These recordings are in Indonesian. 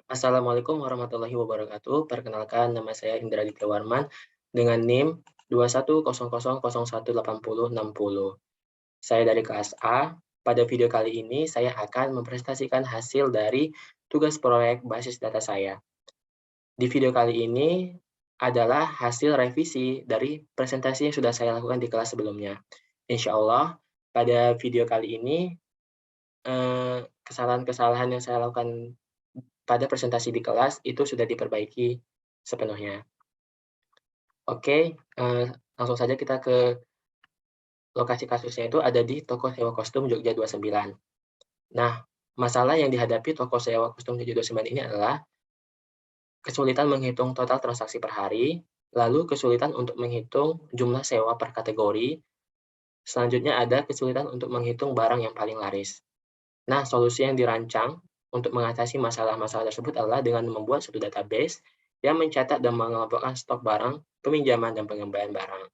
Assalamualaikum warahmatullahi wabarakatuh. Perkenalkan, nama saya Indra Aditya Warman dengan NIM 2100018060. Saya dari kelas A. Pada video kali ini, saya akan mempresentasikan hasil dari tugas proyek basis data saya. Di video kali ini adalah hasil revisi dari presentasi yang sudah saya lakukan di kelas sebelumnya. Insya Allah, pada video kali ini, kesalahan-kesalahan yang saya lakukan pada presentasi di kelas itu sudah diperbaiki sepenuhnya. Oke, langsung saja kita ke lokasi kasusnya itu ada di toko sewa kostum Jogja 29. Nah, masalah yang dihadapi toko sewa kostum Jogja 29 ini adalah kesulitan menghitung total transaksi per hari, lalu kesulitan untuk menghitung jumlah sewa per kategori, selanjutnya ada kesulitan untuk menghitung barang yang paling laris. Nah, solusi yang dirancang untuk mengatasi masalah-masalah tersebut adalah dengan membuat suatu database yang mencatat dan mengelompokkan stok barang, peminjaman, dan pengembalian barang.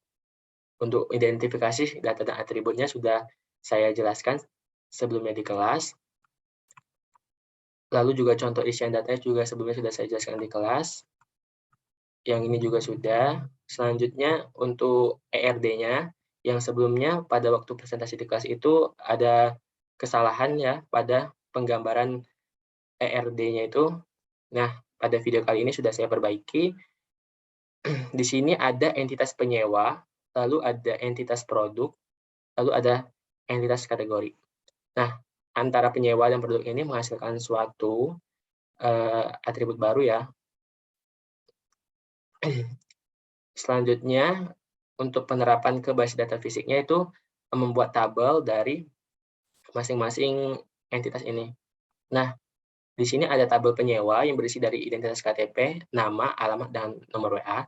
Untuk identifikasi data dan atributnya sudah saya jelaskan sebelumnya di kelas. Lalu juga contoh isian datanya juga sebelumnya sudah saya jelaskan di kelas. Yang ini juga sudah. Selanjutnya untuk ERD-nya, yang sebelumnya pada waktu presentasi di kelas itu ada kesalahan ya pada penggambaran ERD-nya itu. Nah, pada video kali ini sudah saya perbaiki. Di sini ada entitas penyewa, lalu ada entitas produk, lalu ada entitas kategori. Nah, antara penyewa dan produk ini menghasilkan suatu atribut baru ya. Selanjutnya, untuk penerapan ke basis data fisiknya itu membuat tabel dari masing-masing entitas ini. Nah, di sini ada tabel penyewa yang berisi dari identitas KTP, nama, alamat, dan nomor WA.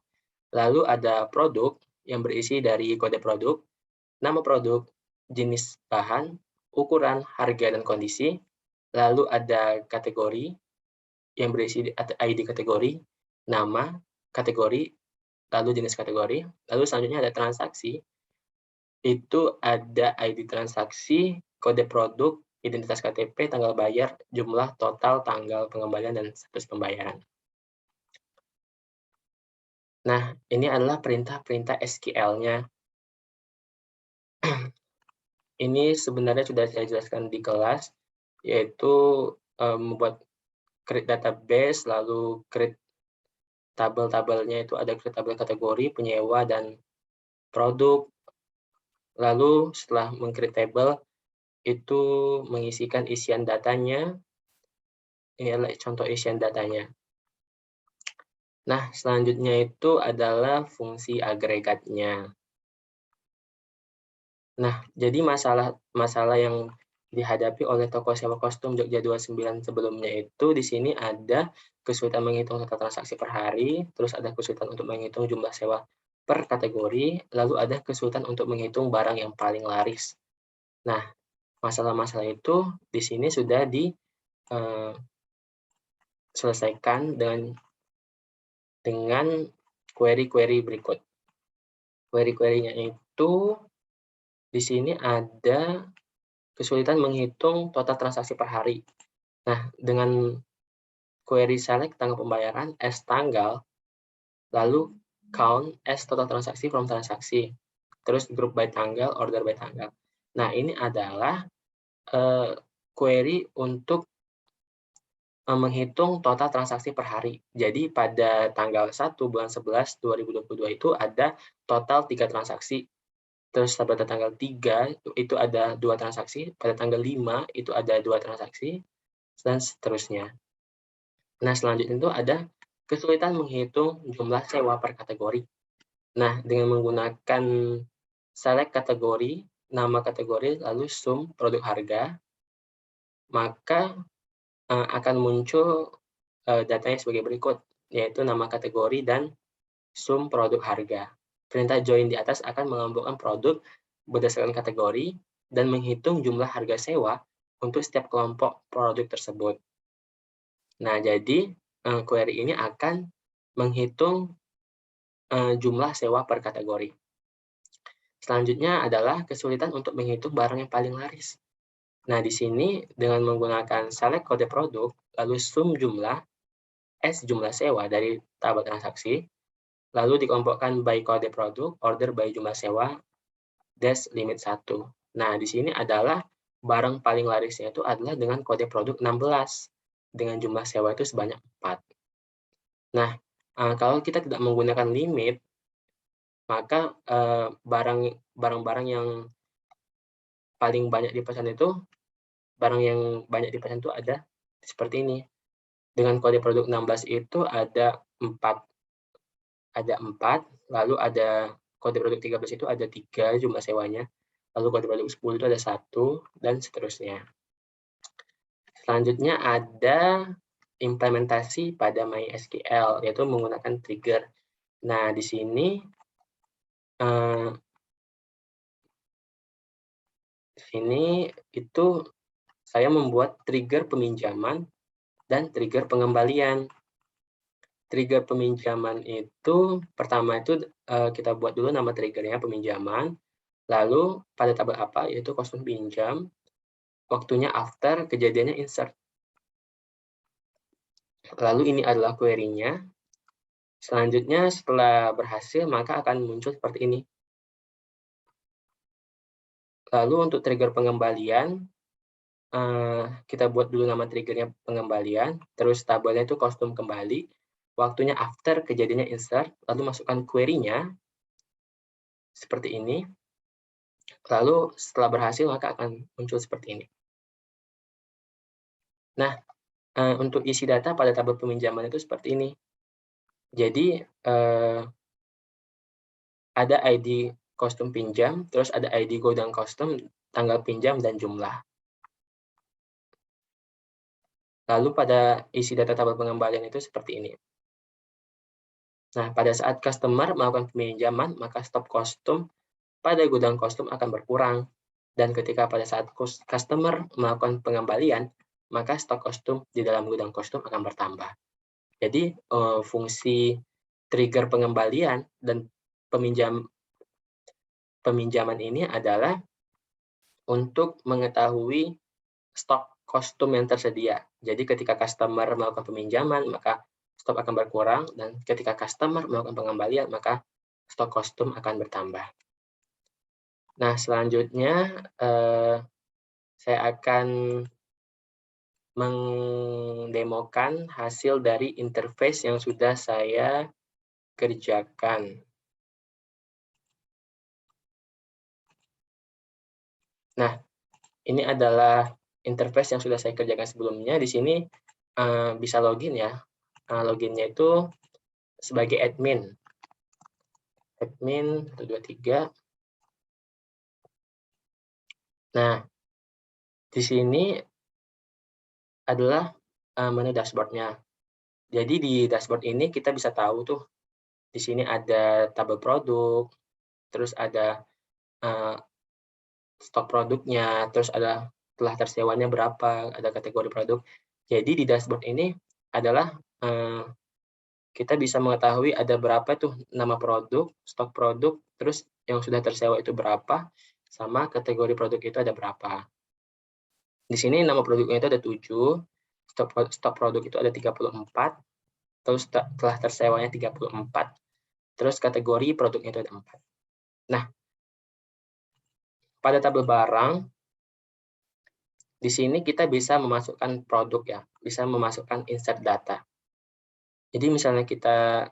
Lalu ada produk yang berisi dari kode produk, nama produk, jenis bahan, ukuran, harga, dan kondisi. Lalu ada kategori yang berisi ID kategori, nama, kategori, lalu jenis kategori. Lalu selanjutnya ada transaksi, itu ada ID transaksi, kode produk, identitas KTP, tanggal bayar, jumlah total, tanggal pengembalian, dan status pembayaran. Nah, ini adalah perintah-perintah SQL-nya. Ini sebenarnya sudah saya jelaskan di kelas, yaitu membuat create database, lalu create tabel-tabelnya itu ada create tabel kategori, penyewa, dan produk. Lalu setelah meng-create table, itu mengisikan isian datanya. Ini adalah contoh isian datanya. Nah, selanjutnya itu adalah fungsi agregatnya. Nah, jadi masalah yang dihadapi oleh toko sewa kostum Jogja 29 sebelumnya itu di sini ada kesulitan menghitung total transaksi per hari, terus ada kesulitan untuk menghitung jumlah sewa per kategori, lalu ada kesulitan untuk menghitung barang yang paling laris. Nah, masalah-masalah itu di sini sudah diselesaikan dengan query-query berikut. Query-query-nya itu di sini ada kesulitan menghitung total transaksi per hari. Nah, dengan query select tanggal pembayaran as tanggal, lalu count as total transaksi from transaksi, terus group by tanggal, order by tanggal. Nah, ini adalah query untuk menghitung total transaksi per hari. Jadi pada tanggal 1 bulan 11 2022 itu ada total 3 transaksi. Terus pada tanggal 3 itu ada 2 transaksi, pada tanggal 5 itu ada 2 transaksi, dan seterusnya. Nah, selanjutnya itu ada kesulitan menghitung jumlah sewa per kategori. Nah, dengan menggunakan select kategori, nama kategori, lalu sum produk harga, maka akan muncul datanya sebagai berikut, yaitu nama kategori dan sum produk harga. Perintah join di atas akan mengelompokkan produk berdasarkan kategori dan menghitung jumlah harga sewa untuk setiap kelompok produk tersebut. Nah, jadi query ini akan menghitung jumlah sewa per kategori. Selanjutnya adalah kesulitan untuk menghitung barang yang paling laris. Nah, di sini dengan menggunakan select kode produk, lalu sum jumlah, S jumlah sewa dari tabel transaksi, lalu dikelompokkan by kode produk, order by jumlah sewa, dash limit 1. Nah, di sini adalah barang paling larisnya itu adalah dengan kode produk 16, dengan jumlah sewa itu sebanyak 4. Nah, kalau kita tidak menggunakan limit, maka barang-barang yang paling banyak dipesan itu, barang yang banyak dipesan itu ada seperti ini. Dengan kode produk 16 itu ada 4, lalu ada kode produk 13 itu ada 3 jumlah sewanya, lalu kode produk 10 itu ada 1, dan seterusnya. Selanjutnya ada implementasi pada MySQL, yaitu menggunakan trigger. Nah, di sini itu saya membuat trigger peminjaman dan trigger pengembalian. Trigger peminjaman itu, pertama itu kita buat dulu nama triggernya peminjaman, lalu pada tabel apa, yaitu kostum pinjam, waktunya after, kejadiannya insert. Lalu ini adalah query-nya. Selanjutnya setelah berhasil, maka akan muncul seperti ini. Lalu untuk trigger pengembalian, kita buat dulu nama triggernya pengembalian, terus tabelnya itu kostum kembali, waktunya after, kejadiannya insert, lalu masukkan query-nya, seperti ini. Lalu setelah berhasil, maka akan muncul seperti ini. Nah, untuk isi data pada tabel peminjaman itu seperti ini. Jadi, ada ID kostum pinjam, terus ada ID gudang kostum, tanggal pinjam, dan jumlah. Lalu pada isi data tabel pengembalian itu seperti ini. Nah, pada saat customer melakukan peminjaman, maka stok kostum pada gudang kostum akan berkurang. Dan ketika pada saat customer melakukan pengembalian, maka stok kostum di dalam gudang kostum akan bertambah. Jadi, fungsi trigger pengembalian dan peminjaman ini adalah untuk mengetahui stok kostum yang tersedia. Jadi ketika customer melakukan peminjaman, maka stok akan berkurang, dan ketika customer melakukan pengembalian, maka stok kostum akan bertambah. Nah, selanjutnya saya akan mendemokan hasil dari interface yang sudah saya kerjakan. Nah, ini adalah interface yang sudah saya kerjakan sebelumnya. Di sini bisa login ya. Loginnya itu sebagai admin. Admin 123. Nah, di sini adalah menu dashboard-nya. Jadi di dashboard ini kita bisa tahu tuh, di sini ada tabel produk, terus ada stok produknya, terus ada telah tersewanya berapa, ada kategori produk. Jadi di dashboard ini adalah kita bisa mengetahui ada berapa tuh nama produk, stok produk, terus yang sudah tersewa itu berapa, sama kategori produk itu ada berapa. Di sini nama produknya itu ada 7, stok produk itu ada 34, terus telah tersewanya 34, terus kategori produknya itu ada 4. Nah, pada tabel barang, di sini kita bisa memasukkan produk ya, bisa memasukkan insert data. Jadi misalnya kita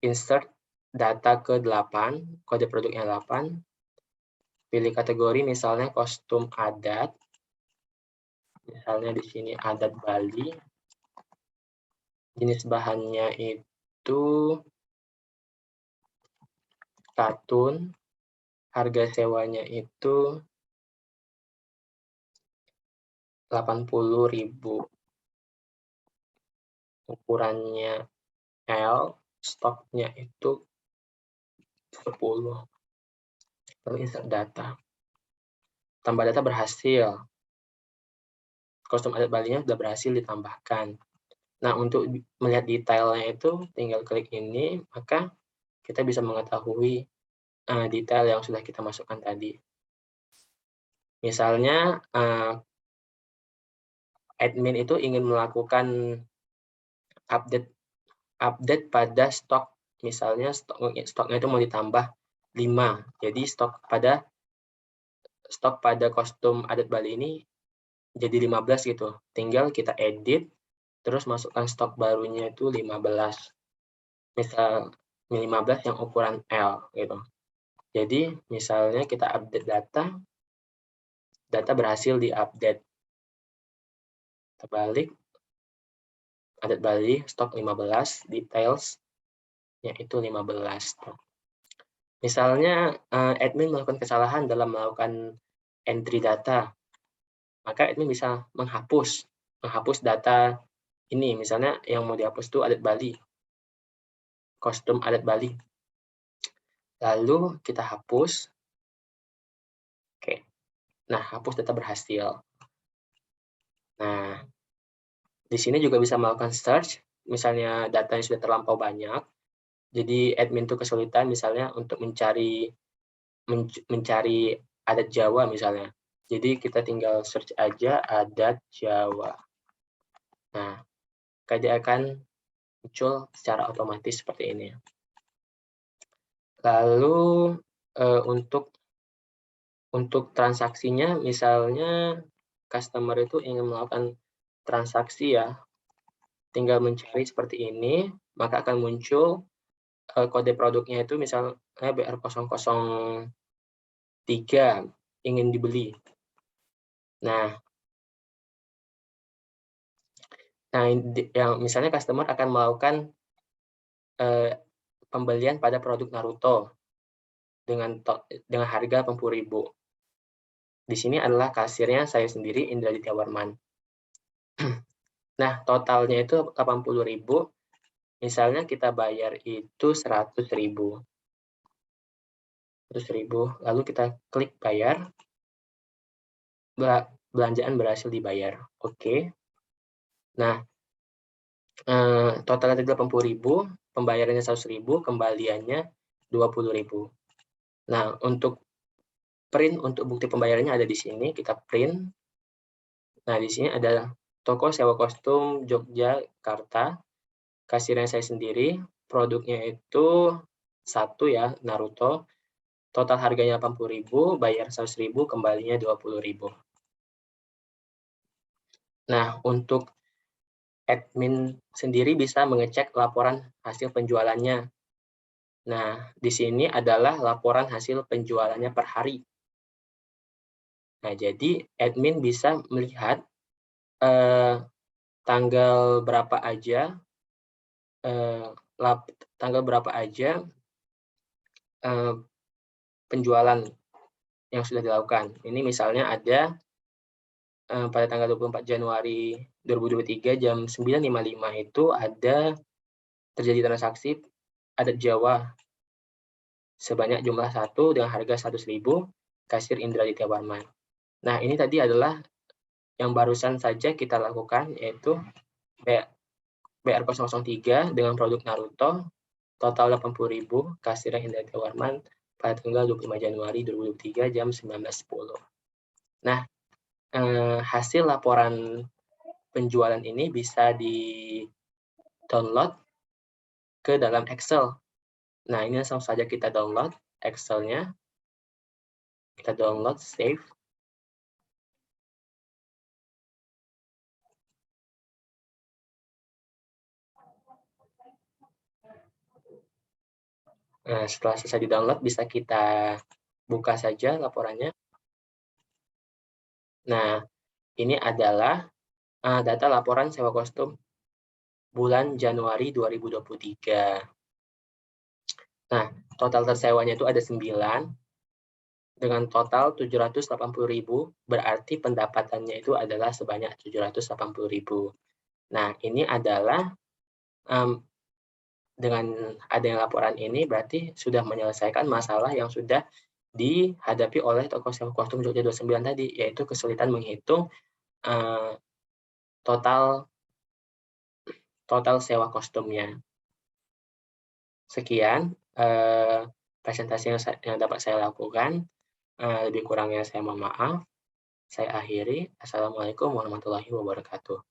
insert data ke 8, kode produknya 8, pilih kategori misalnya kostum adat, misalnya di sini adat Bali, jenis bahannya itu katun, harga sewanya itu 80.000, ukurannya L, stoknya itu 10. Lalu insert data. Tambah data berhasil. Kostum adat Balinya sudah berhasil ditambahkan. Nah, untuk melihat detailnya itu tinggal klik ini, maka kita bisa mengetahui detail yang sudah kita masukkan tadi. Misalnya, admin itu ingin melakukan update pada stok. Misalnya stoknya itu mau ditambah 5. Jadi stok pada kostum adat Bali ini jadi 15 gitu. Tinggal kita edit, terus masukkan stok barunya itu 15. Misal 15 yang ukuran L gitu. Jadi misalnya kita update data berhasil diupdate. Kita balik, adat Bali, stok 15, details, yaitu 15. Misalnya admin melakukan kesalahan dalam melakukan entry data, maka admin bisa menghapus data ini. Misalnya yang mau dihapus itu adat Bali, kostum adat Bali. Lalu kita hapus. Oke. Nah, hapus data berhasil. Nah, di sini juga bisa melakukan search, misalnya data yang sudah terlampau banyak. Jadi admin itu kesulitan misalnya untuk mencari adat Jawa misalnya. Jadi kita tinggal search aja adat Jawa. Nah, dia akan muncul secara otomatis seperti ini. Lalu untuk transaksinya, misalnya customer itu ingin melakukan transaksi ya, tinggal mencari seperti ini, maka akan muncul kode produknya itu misalnya BR003 ingin dibeli. Nah, yang misalnya customer akan melakukan pembelian pada produk Naruto dengan harga 80.000. Di sini adalah kasirnya saya sendiri, Indra Aditya Warman. Nah, totalnya itu 80.000. Misalnya kita bayar itu 100.000. Lalu kita klik bayar. Belanjaan berhasil dibayar. Oke. Nah, totalnya 80.000, pembayarannya 100.000, kembaliannya 20.000. Nah, untuk bukti pembayarannya ada di sini, kita print. Nah, di sini ada toko sewa kostum Yogyakarta, kasirnya saya sendiri, produknya itu 1 ya, Naruto, total harganya 80.000, bayar 100.000, kembalinya 20.000. Nah, untuk admin sendiri bisa mengecek laporan hasil penjualannya. Nah, di sini adalah laporan hasil penjualannya per hari. Nah, jadi admin bisa melihat tanggal berapa aja penjualan yang sudah dilakukan. Ini misalnya ada pada tanggal 24 Januari 2023 jam 9.55 itu ada terjadi transaksi adat Jawa sebanyak jumlah 1 dengan harga 100.000, kasir Indra Aditya Warman. Nah, ini tadi adalah yang barusan saja kita lakukan, yaitu BR003 dengan produk Naruto, total 80.000, kasirnya Indra Aditya Warman pada tanggal 25 Januari 2023 jam 19.10. Nah, hasil laporan penjualan ini bisa di-download ke dalam Excel. Nah, ini langsung saja kita download Excel-nya. Kita download, save. Nah, setelah selesai di-download, bisa kita buka saja laporannya. Nah, ini adalah data laporan sewa kostum bulan Januari 2023. Nah, total tersewanya itu ada 9, dengan total 780.000, berarti pendapatannya itu adalah sebanyak 780.000. Nah, ini adalah dengan adanya laporan ini berarti sudah menyelesaikan masalah yang sudah dihadapi oleh toko sewa kostum Jogja 29 tadi, yaitu kesulitan menghitung total sewa kostumnya. Sekian presentasi yang dapat saya lakukan. Lebih kurangnya saya mohon maaf. Saya akhiri. Assalamualaikum warahmatullahi wabarakatuh.